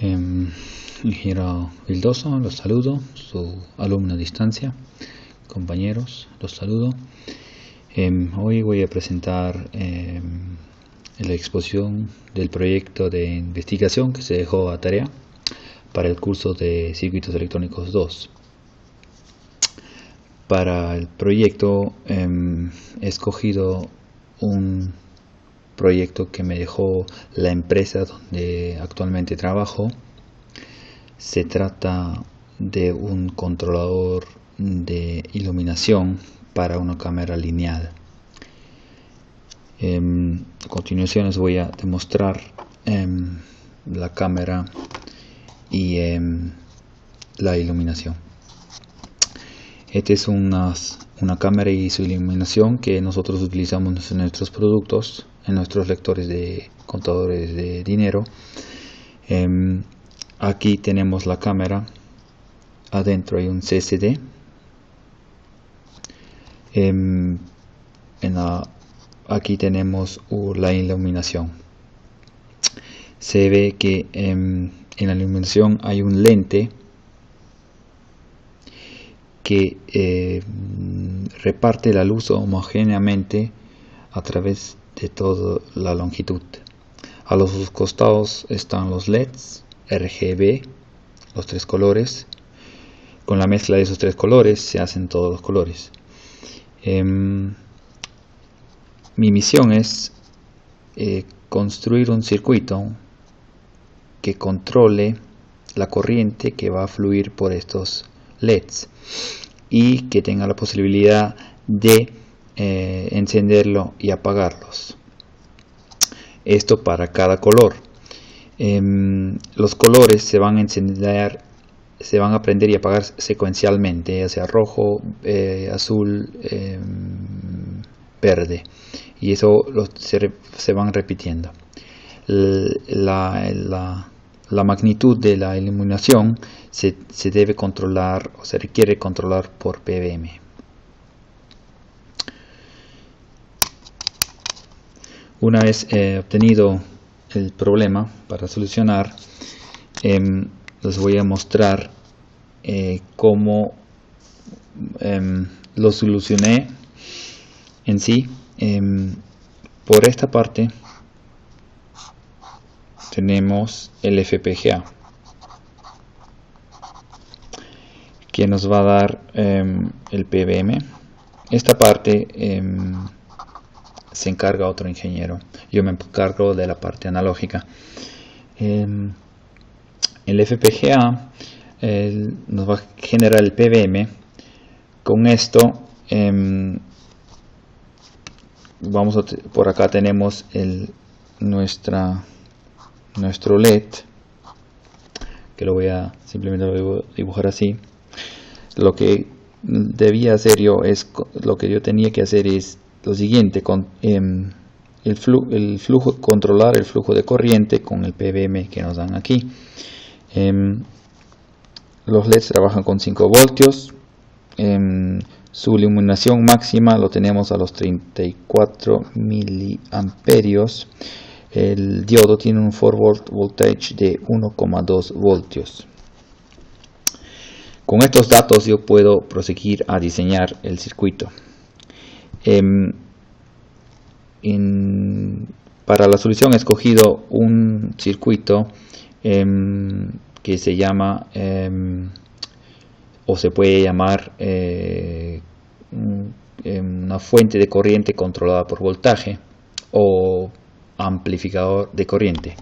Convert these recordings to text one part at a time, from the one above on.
Ingeniero Vildoso, los saludo, su alumno a distancia, compañeros, los saludo. Hoy voy a presentar la exposición del proyecto de investigación que se dejó a tarea para el curso de Circuitos Electrónicos 2. Para el proyecto he escogido un proyecto que me dejó la empresa donde actualmente trabajo. Se trata de un controlador de iluminación para una cámara lineal. A continuación les voy a demostrar la cámara y la iluminación. Esta es una cámara y su iluminación que nosotros utilizamos en nuestros productos, en nuestros lectores de contadores de dinero. Aquí tenemos la cámara, adentro hay un CCD. Aquí tenemos la iluminación. Se ve que en la iluminación hay un lente que reparte la luz homogéneamente a través de toda la longitud. A los costados están los LEDs RGB, los tres colores. Con la mezcla de esos tres colores se hacen todos los colores. Mi misión es construir un circuito que controle la corriente que va a fluir por estos LEDs y que tenga la posibilidad de encenderlo y apagarlos. Esto para cada color. Los colores se van a encender, se van a prender y apagar secuencialmente, ya sea rojo, azul, verde, y eso se van repitiendo. La magnitud de la iluminación se debe controlar o se requiere controlar por PWM. Una vez obtenido el problema para solucionar, les voy a mostrar cómo lo solucioné en sí. Por esta parte tenemos el FPGA que nos va a dar el PWM. Esta parte se encarga otro ingeniero. Yo me encargo de la parte analógica. El FPGA nos va a generar el PWM. Con esto por acá tenemos nuestro LED, que simplemente lo voy a dibujar así. Lo que yo tenía que hacer es lo siguiente: controlar el flujo de corriente con el PWM que nos dan aquí. Los LEDs trabajan con 5 voltios. Su iluminación máxima lo tenemos a los 34 miliamperios. El diodo tiene un forward voltage de 1,2 voltios. Con estos datos yo puedo proseguir a diseñar el circuito. Para la solución he escogido un circuito que se llama o se puede llamar una fuente de corriente controlada por voltaje o amplificador de corriente.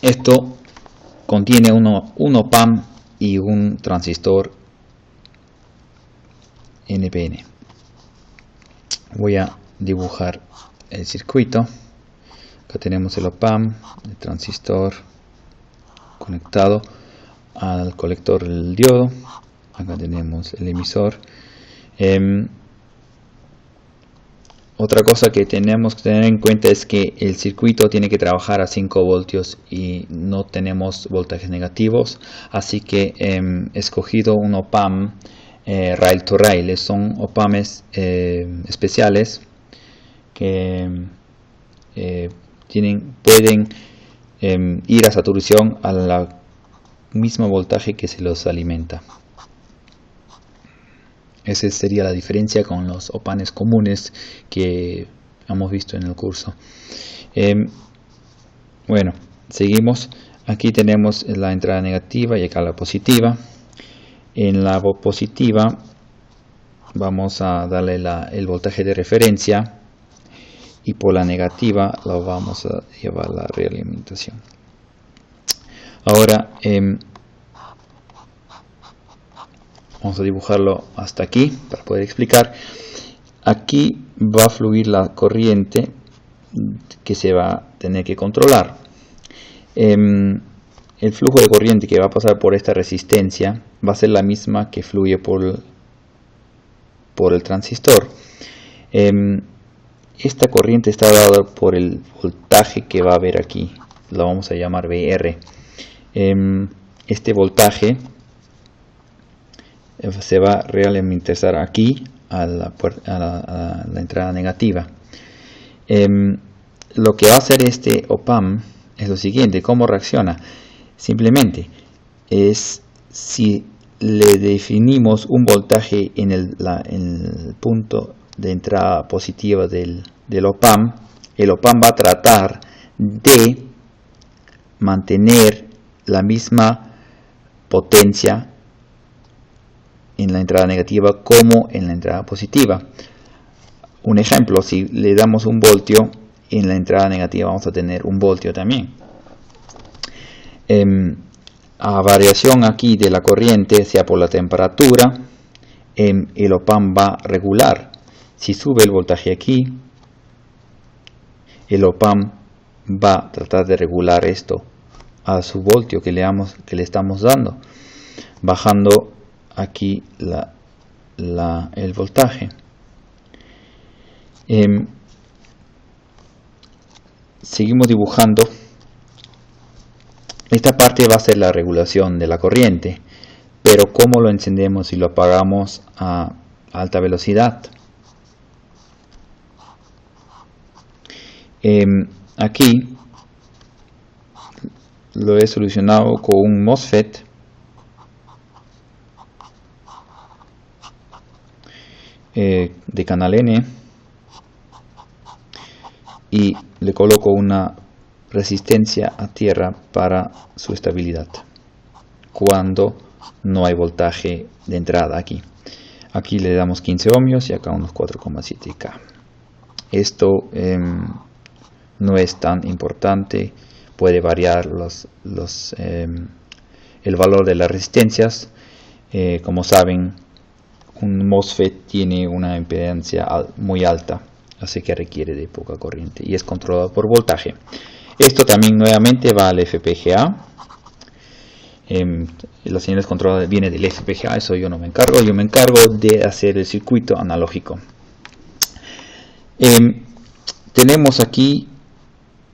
Esto contiene un op-amp y un transistor NPN. Voy a dibujar el circuito. Acá tenemos el op-amp, el transistor conectado al colector del diodo. Acá tenemos el emisor. Otra cosa que tenemos que tener en cuenta es que el circuito tiene que trabajar a 5 voltios y no tenemos voltajes negativos, así que he escogido un op-amp rail to rail. Son op-amps especiales que pueden ir a saturación a la mismo voltaje que se los alimenta. Esa sería la diferencia con los opanes comunes que hemos visto en el curso. Bueno, seguimos. Aquí tenemos la entrada negativa y acá la positiva. En la positiva vamos a darle el voltaje de referencia, y por la negativa lo vamos a llevar a la realimentación. Ahora vamos a dibujarlo hasta aquí para poder explicar. Aquí va a fluir la corriente que se va a tener que controlar. El flujo de corriente que va a pasar por esta resistencia va a ser la misma que fluye por el transistor. Esta corriente está dada por el voltaje que va a haber aquí, lo vamos a llamar VR. Este voltaje se va a realimentar aquí a la entrada negativa. Lo que va a hacer este op-amp es lo siguiente. ¿Cómo reacciona? Simplemente es si le definimos un voltaje en el punto de entrada positiva del op-amp, el op-amp va a tratar de mantener la misma potencia en la entrada negativa como en la entrada positiva. Un ejemplo, si le damos un voltio, en la entrada negativa vamos a tener un voltio también. A variación aquí de la corriente, sea por la temperatura, el op-amp va a regular. Si sube el voltaje aquí, el op-amp va a tratar de regular esto a su voltio que le estamos dando, bajando aquí el voltaje. Seguimos dibujando. Esta parte va a ser la regulación de la corriente, pero ¿cómo lo encendemos y lo apagamos a alta velocidad? Aquí lo he solucionado con un MOSFET de canal N, y le coloco una resistencia a tierra para su estabilidad cuando no hay voltaje de entrada aquí. Aquí le damos 15 ohmios y acá unos 4,7K. Esto no es tan importante, puede variar el valor de las resistencias. Como saben, un MOSFET tiene una impedancia muy alta, así que requiere de poca corriente y es controlado por voltaje. Esto también nuevamente va al FPGA. Las señales controladas vienen del FPGA, eso yo no me encargo. Yo me encargo de hacer el circuito analógico. Tenemos aquí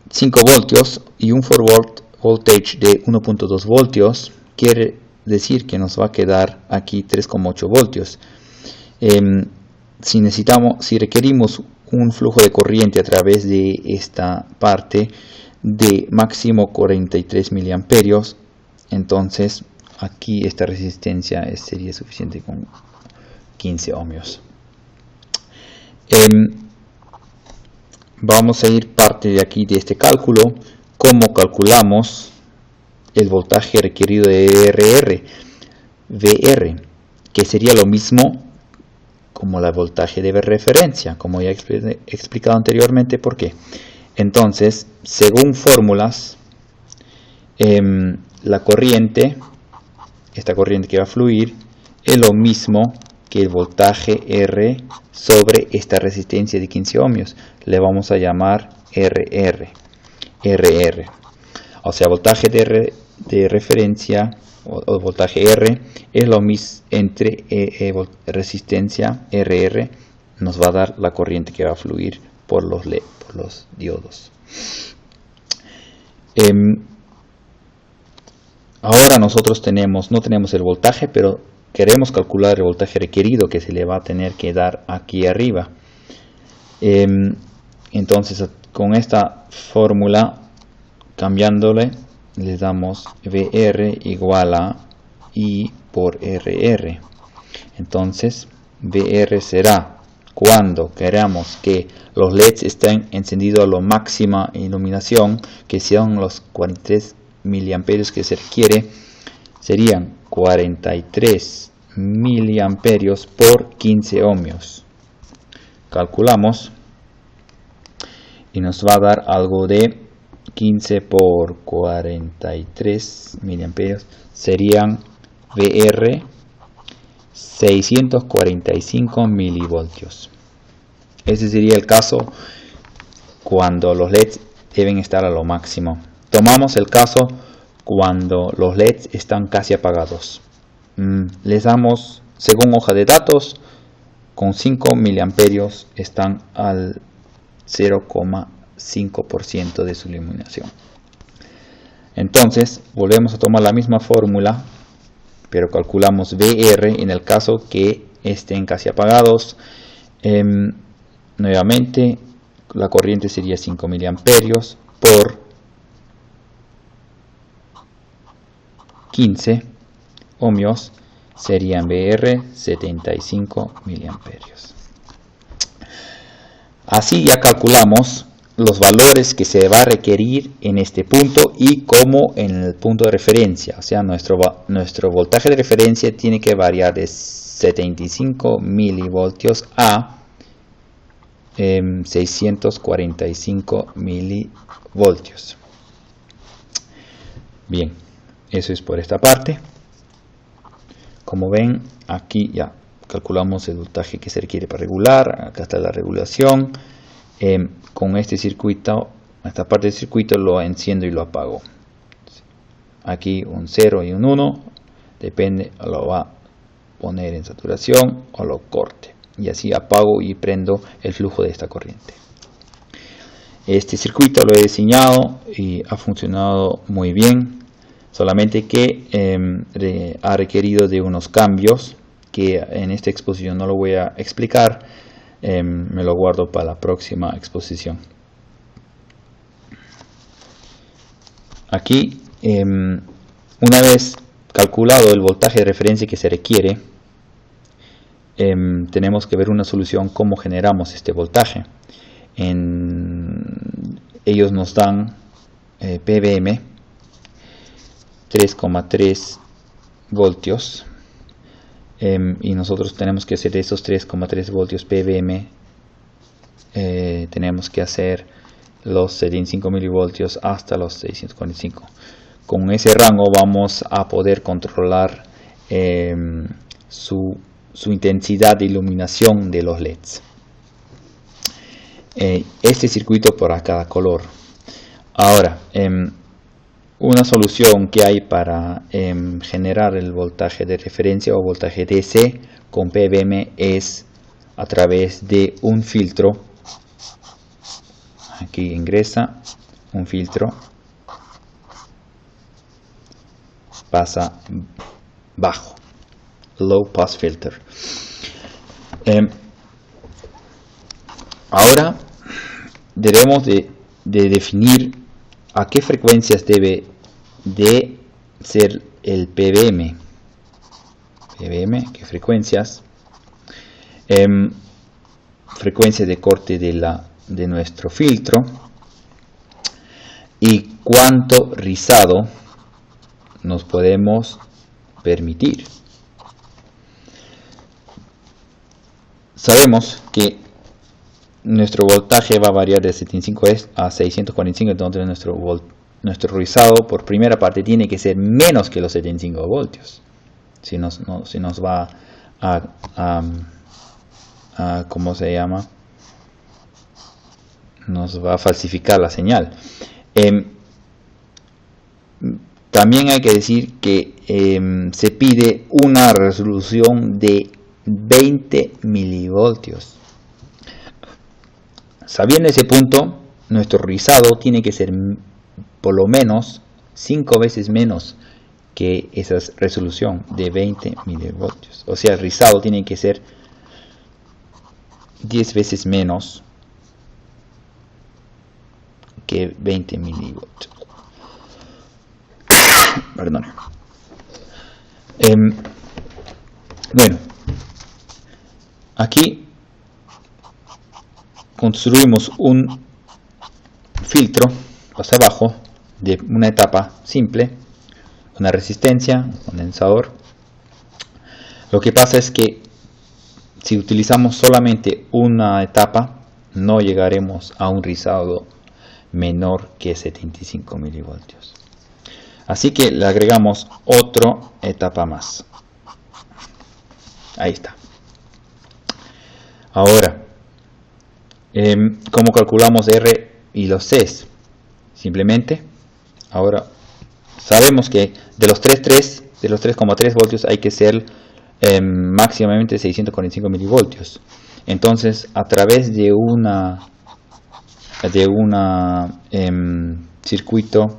5 voltios y un forward voltage de 1.2 voltios. Quiere decir que nos va a quedar aquí 3,8 voltios. Si requerimos un flujo de corriente a través de esta parte de máximo 43 miliamperios, entonces aquí esta resistencia sería suficiente con 15 ohmios. Vamos a ir parte de aquí de este cálculo. ¿Cómo calculamos el voltaje requerido de VR, que sería lo mismo como el voltaje de referencia, como ya he explicado anteriormente? ¿Por qué? Entonces, según fórmulas, la corriente, esta corriente que va a fluir, es lo mismo que el voltaje R sobre esta resistencia de 15 ohmios. Le vamos a llamar RR. O sea, voltaje de referencia o voltaje R es lo mismo entre resistencia RR, nos va a dar la corriente que va a fluir por los LED, por los diodos. Ahora nosotros no tenemos el voltaje, pero queremos calcular el voltaje requerido que se le va a tener que dar aquí arriba. Entonces, con esta fórmula cambiándole le damos VR igual a I por RR. Entonces VR será cuando queramos que los LEDs estén encendidos a la máxima iluminación, que son los 43 miliamperios que se requiere, serían 43 miliamperios por 15 ohmios. Calculamos y nos va a dar algo de 15 por 43 miliamperios, serían VR 645 milivoltios. Ese sería el caso cuando los LEDs deben estar a lo máximo. Tomamos el caso cuando los LEDs están casi apagados. Les damos, según hoja de datos, con 5 miliamperios están al 0,5% de su iluminación. Entonces volvemos a tomar la misma fórmula, pero calculamos VR en el caso que estén casi apagados. Nuevamente la corriente sería 5 miliamperios por 15 ohmios, serían VR 75 miliamperios. Así ya calculamos los valores que se va a requerir en este punto y como en el punto de referencia. O sea, nuestro voltaje de referencia tiene que variar de 75 milivoltios a 645 milivoltios. Bien, eso es por esta parte. Como ven, aquí ya calculamos el voltaje que se requiere para regular. Acá está la regulación. Con este circuito, esta parte del circuito lo enciendo y lo apago. Aquí un 0 y un 1, depende, lo va a poner en saturación o lo corte. Y así apago y prendo el flujo de esta corriente. Este circuito lo he diseñado y ha funcionado muy bien, solamente que ha requerido de unos cambios que en esta exposición no lo voy a explicar. Me lo guardo para la próxima exposición. Aquí, una vez calculado el voltaje de referencia que se requiere, tenemos que ver una solución cómo generamos este voltaje. Ellos nos dan PWM 3,3 voltios. Y nosotros tenemos que hacer esos 3,3 voltios PWM, tenemos que hacer los 75 milivoltios hasta los 645. Con ese rango vamos a poder controlar su intensidad de iluminación de los LEDs. Este circuito por cada color. Ahora, una solución que hay para generar el voltaje de referencia o voltaje DC con PWM es a través de un filtro. Aquí ingresa un filtro, pasa bajo, low pass filter. Ahora debemos de definir a qué frecuencias debe de ser el PWM. ¿Qué frecuencias? Frecuencia de corte de nuestro filtro y cuánto rizado nos podemos permitir. Sabemos que nuestro voltaje va a variar de 75 a 645, entonces nuestro rizado por primera parte tiene que ser menos que los 75 voltios. Si nos va a ¿cómo se llama? Nos va a falsificar la señal. También hay que decir que se pide una resolución de 20 milivoltios. Sabiendo ese punto, nuestro rizado tiene que ser por lo menos 5 veces menos que esa resolución de 20 milivoltios. O sea, el rizado tiene que ser 10 veces menos que 20 milivoltios. Perdón. Bueno, aquí construimos un filtro hacia abajo de una etapa simple, una resistencia, un condensador. Lo que pasa es que si utilizamos solamente una etapa, no llegaremos a un rizado menor que 75 milivoltios. Así que le agregamos otra etapa más. Ahí está. Ahora, ¿cómo calculamos R y los Cs? Simplemente, ahora sabemos que de los 3,3 voltios hay que ser máximamente 645 milivoltios. Entonces, a través de una circuito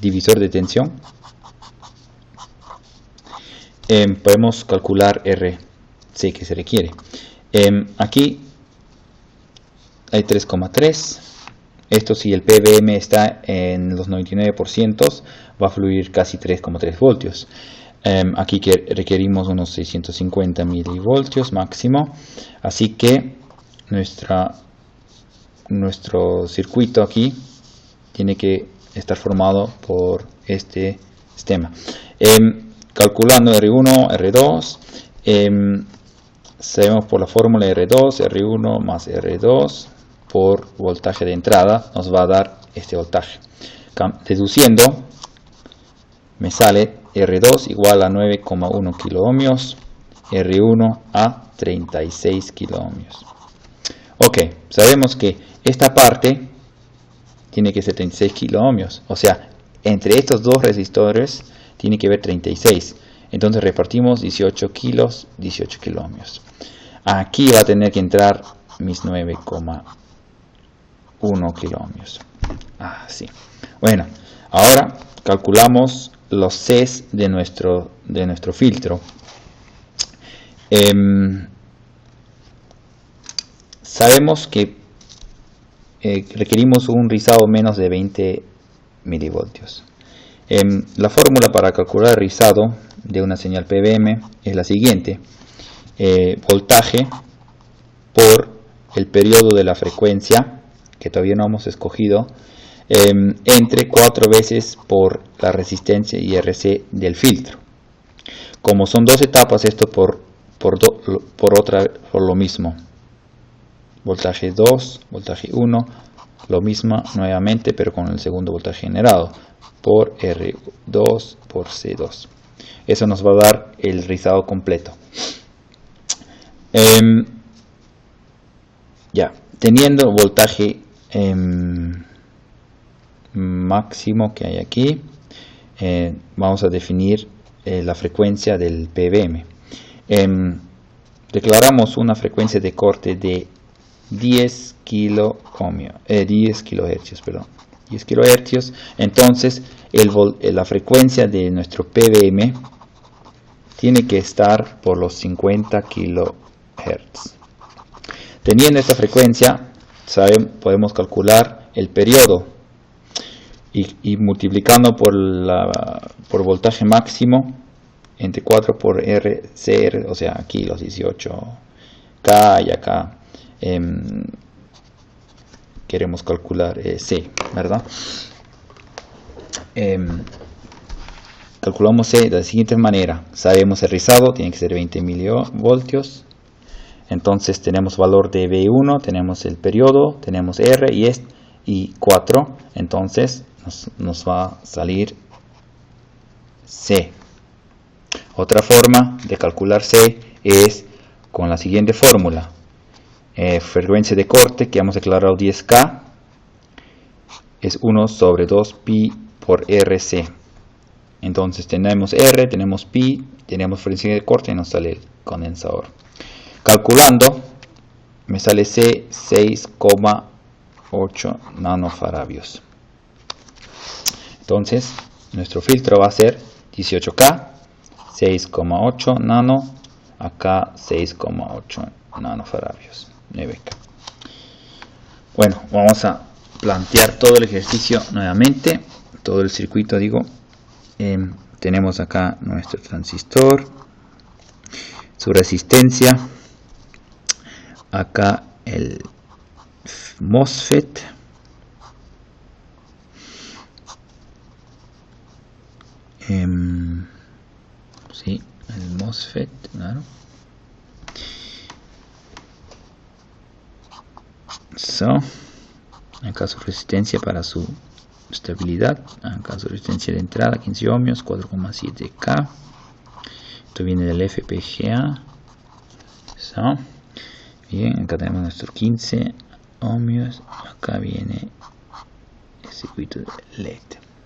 divisor de tensión, podemos calcular RC que se requiere. Aquí hay 3,3. Esto, si el PWM está en los 99%, va a fluir casi 3,3 voltios. Aquí que requerimos unos 650 milivoltios máximo. Así que nuestro circuito aquí tiene que estar formado por este sistema. Calculando R1, R2, sabemos por la fórmula R2, R1 más R2 por voltaje de entrada nos va a dar este voltaje. Deduciendo, me sale R2 igual a 9,1 kiloohmios, R1 a 36 kiloohmios. Ok, sabemos que esta parte tiene que ser 36 kiloohmios, o sea, entre estos dos resistores tiene que haber 36. Entonces repartimos 18 kilos, 18 kiloohmios. Aquí va a tener que entrar mis 9,1 kiloohmios. Así. Bueno, ahora calculamos los Cs de nuestro filtro. Sabemos que requerimos un rizado menos de 20 milivoltios. La fórmula para calcular el rizado de una señal PWM es la siguiente: voltaje por el periodo de la frecuencia, que todavía no hemos escogido, entre 4 veces por la resistencia IRC del filtro. Como son dos etapas, esto por lo mismo. Voltaje 2, voltaje 1, lo mismo nuevamente, pero con el segundo voltaje generado, por R2 por C2. Eso nos va a dar el rizado completo. Ya, teniendo voltaje máximo que hay aquí, vamos a definir la frecuencia del PWM. Declaramos una frecuencia de corte de 10 kilohercios, perdón. 10 kilohercios. Entonces la frecuencia de nuestro PWM tiene que estar por los 50 kilohertz. Teniendo esta frecuencia, podemos calcular el periodo y multiplicando por voltaje máximo entre 4 por RCR, o sea, aquí los 18K y acá queremos calcular C, ¿verdad? Calculamos C de la siguiente manera. Sabemos el rizado tiene que ser 20 milivoltios. Entonces tenemos valor de V1, tenemos el periodo, tenemos R y 4. Entonces nos va a salir C. Otra forma de calcular C es con la siguiente fórmula. Frecuencia de corte que hemos declarado 10K es 1 sobre 2pi por RC. Entonces tenemos R, tenemos pi, tenemos frecuencia de corte y nos sale el condensador. Calculando me sale C 6,8 nanofarabios. Entonces nuestro filtro va a ser 18K, 6,8 nano, acá 6,8 nanofarabios, 9K. Bueno, vamos a plantear todo el ejercicio nuevamente, todo el circuito digo. tenemos acá nuestro transistor, su resistencia, acá el MOSFET, sí, el MOSFET, claro. Acá su resistencia para su estabilidad, acá su resistencia de entrada 15 ohmios, 4,7K. Esto viene del FPGA. Bien, acá tenemos nuestros 15 ohmios, acá viene el circuito de LED.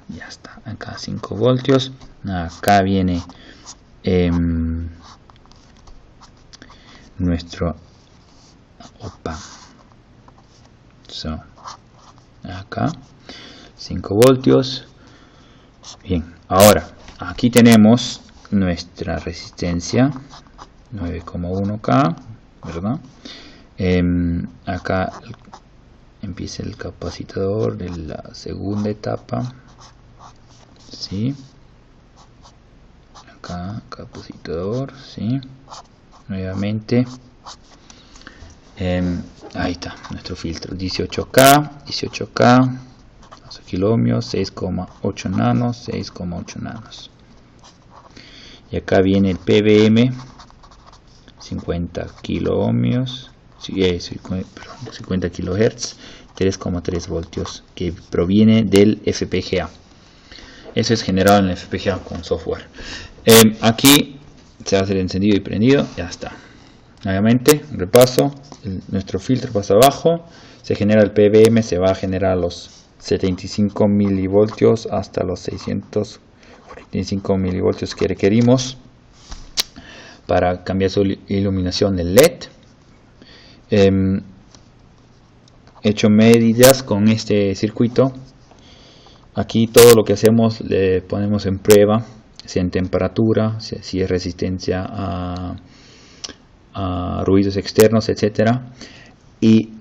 Ya está, acá 5 voltios, acá viene nuestro op-amp. Acá 5 voltios. Bien, ahora aquí tenemos nuestra resistencia 9,1K, ¿verdad? Acá empieza el capacitor de la segunda etapa, ¿sí? Acá capacitor, ¿sí? Nuevamente, ahí está nuestro filtro, 18K, 12 kiloohmios, 6,8 nanos, 6,8 nanos. Y acá viene el PWM, 50 kiloohmios, 50 kilohertz, 3,3 voltios, que proviene del FPGA. Eso es generado en el FPGA con software. Aquí se hace el encendido y prendido, ya está. Nuevamente, repaso, nuestro filtro pasa abajo, se genera el PWM, se va a generar los 75 milivoltios hasta los 645 milivoltios que requerimos para cambiar su iluminación del LED. He hecho medidas con este circuito. Aquí todo lo que hacemos le ponemos en prueba, si en temperatura, si es resistencia a ruidos externos, etcétera. Y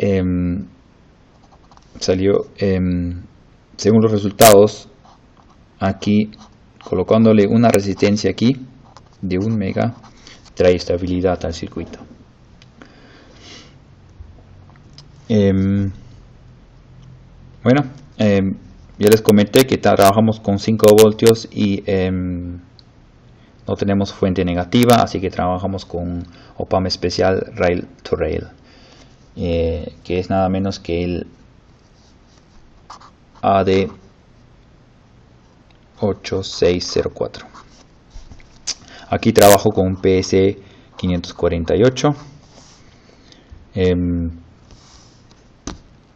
salió, según los resultados, aquí colocándole una resistencia aquí de 1 mega trae estabilidad al circuito. Bueno, ya les comenté que trabajamos con 5 voltios y no tenemos fuente negativa, así que trabajamos con op-amp especial Rail to Rail, que es nada menos que el AD8604. Aquí trabajo con un PS548.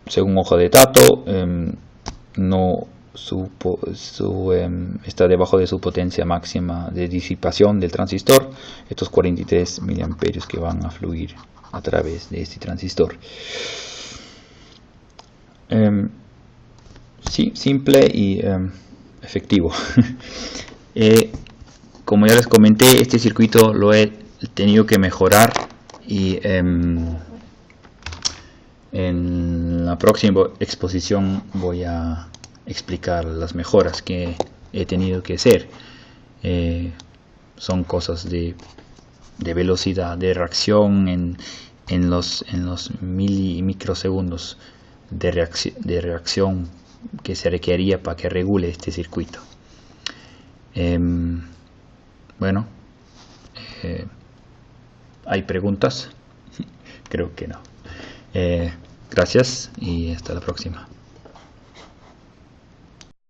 Según hoja de dato, no está debajo de su potencia máxima de disipación del transistor, estos 43 miliamperios que van a fluir a través de este transistor. Sí, simple y efectivo. Como ya les comenté, este circuito lo he tenido que mejorar y en la próxima exposición voy a explicar las mejoras que he tenido que hacer. Son cosas de velocidad de reacción en los microsegundos de reacción que se requería para que regule este circuito. Bueno, ¿hay preguntas? Creo que no. Gracias y hasta la próxima.